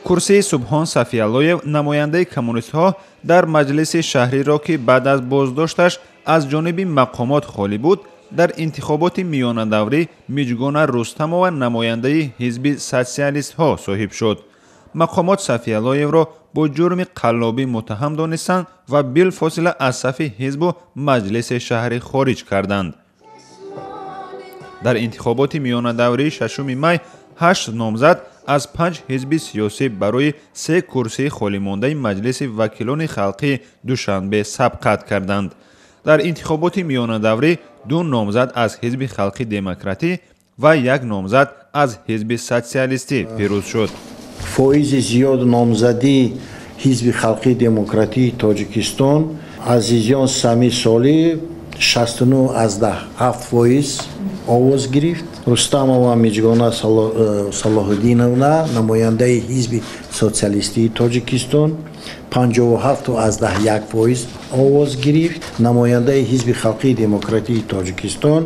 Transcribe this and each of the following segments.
курсии Субҳон Сафиаллоев намояндаи коммунистҳо дар маҷлиси шаҳриро ки баъд аз боздошташ аз ҷониби мақомот холӣ буд, дар интихоботи миёнадаврӣ Миҷгона Рустамова намояндаи ҳизби социалистҳо соҳиб шуд. мақомот Сафиаллоевро бо ҷурми қаллобӣ муттаҳам донистанд ва билфосила аз сафи ҳизбу маҷлиси шаҳрӣ хориҷ карданд. дар интихоботи миёнадаврии 6 май 8 номзад аз 5 ҳизби сиёсӣ барои 3 курсии холимондаи маҷлиси вакилони халқии Душанбе сабқат карданд. дар интихоботи миёнадаврӣ 2 номзад аз ҳизби халқи демократӣ ва 1 номзад аз ҳизби социалистӣ пирӯз шуд. фоизи зиёд номзадии ҳизби халқии демократии Тоҷикистон Азизён Сами Солиҳ 69.7% овоз гирифт. Рустамова Миҷгона Салоҳиддиновна намояндаи ҳизби социалистии Тоҷикистон 57.1% овоз гирифт. намояндаи ҳизби халқии демократии Тоҷикистон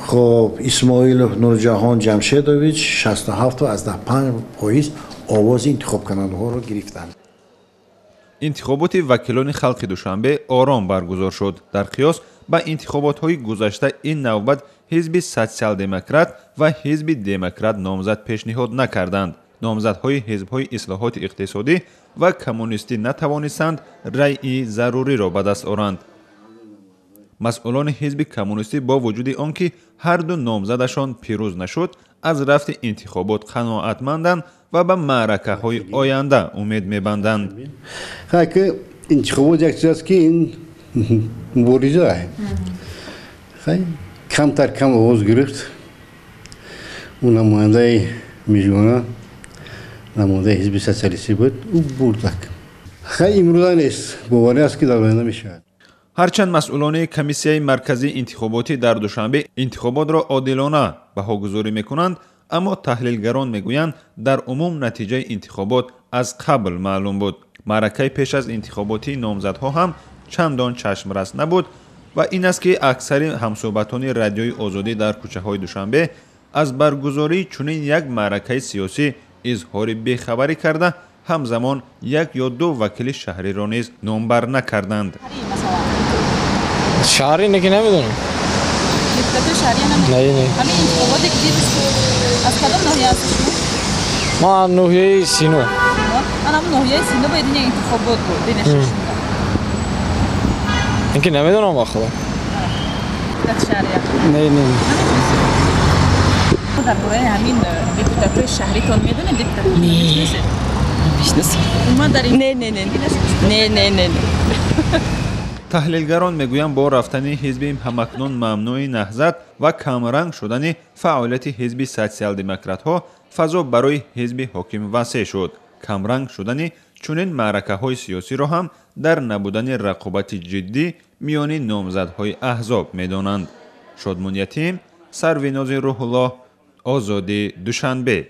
خب اسماعیل نورجهان جمشیدویچ 67.5% آواز انتخاب کننده ها را گرفتند. انتخابات وکیلان خلق دوشنبه آرام برگزار شد. در قیاس با انتخابات های گذشته این نوبت حزب سوسیال دموکرات و حزب دموکرات نامزد پیشنهاد نکردند. نامزدهای حزب‌های اصلاحات اقتصادی و کمونیستی نتوانستند رأی ضروری را به دست آورند. مسئولان حزب کمونیستی با وجود آنکه هر دو نامزدشان پیروز نشد، از رفت انتخابات قناعتمندند و به معرکه‌های آینده امید می‌بندند. که انتخابات یک چیز است که این مبارزه است. کمتر کم آواز گرفت. اون نماینده میجونا نماینده حزب سوسیالیستی بود، او برد. خیلی امروزه نیست، باوری است که در آینده میشه. هرچند مسئولان کمیسیه مرکزی انتخاباتی در دوشنبه انتخابات را عادلانه بهاگذاری میکنند، اما تحلیلگران میگویند در عموم نتیجه انتخابات از قبل معلوم بود. معرکه پیش از انتخاباتی نامزدها هم چندان چشم رس نبود و این است که اکثر همصحبتان رادیوی آزادی در کوچه های دوشنبه از برگزاری چنین یک معرکه سیاسی اظهار بیخبری کرده، همزمان یک یا دو وکیل شهری را نیز نامبر نکردند. شهری نگه نمیدونم. دیکتاتور شهری نمیدونم. نه. همین انتخابات دیگه از کدام ناحیه هستید؟ ما ناحیه سینو. من هم ناحیه سینو باید این انتخابات بود. بینشون. اینکه نمیدونم با خدا. دیکتاتور نه. شهری. در برای همین دیکتاتور شهری تون میدونه دیکتاتور نیست. میشناسید؟ ما در این نه. تحلیلگران میگویند با رفتن حزب همکنون ممنوع نهضت و کمرنگ شدن فعالیت حزب سوسیال دموکرات ها فضا برای حزب حاکم وسیع شد. کمرنگ شدن چنین معرکه های سیاسی را هم در نبودن رقابت جدی میان نامزدهای احزاب میدانند. شادمان یتیم، سرویناز روح الله، آزادی، دوشنبه.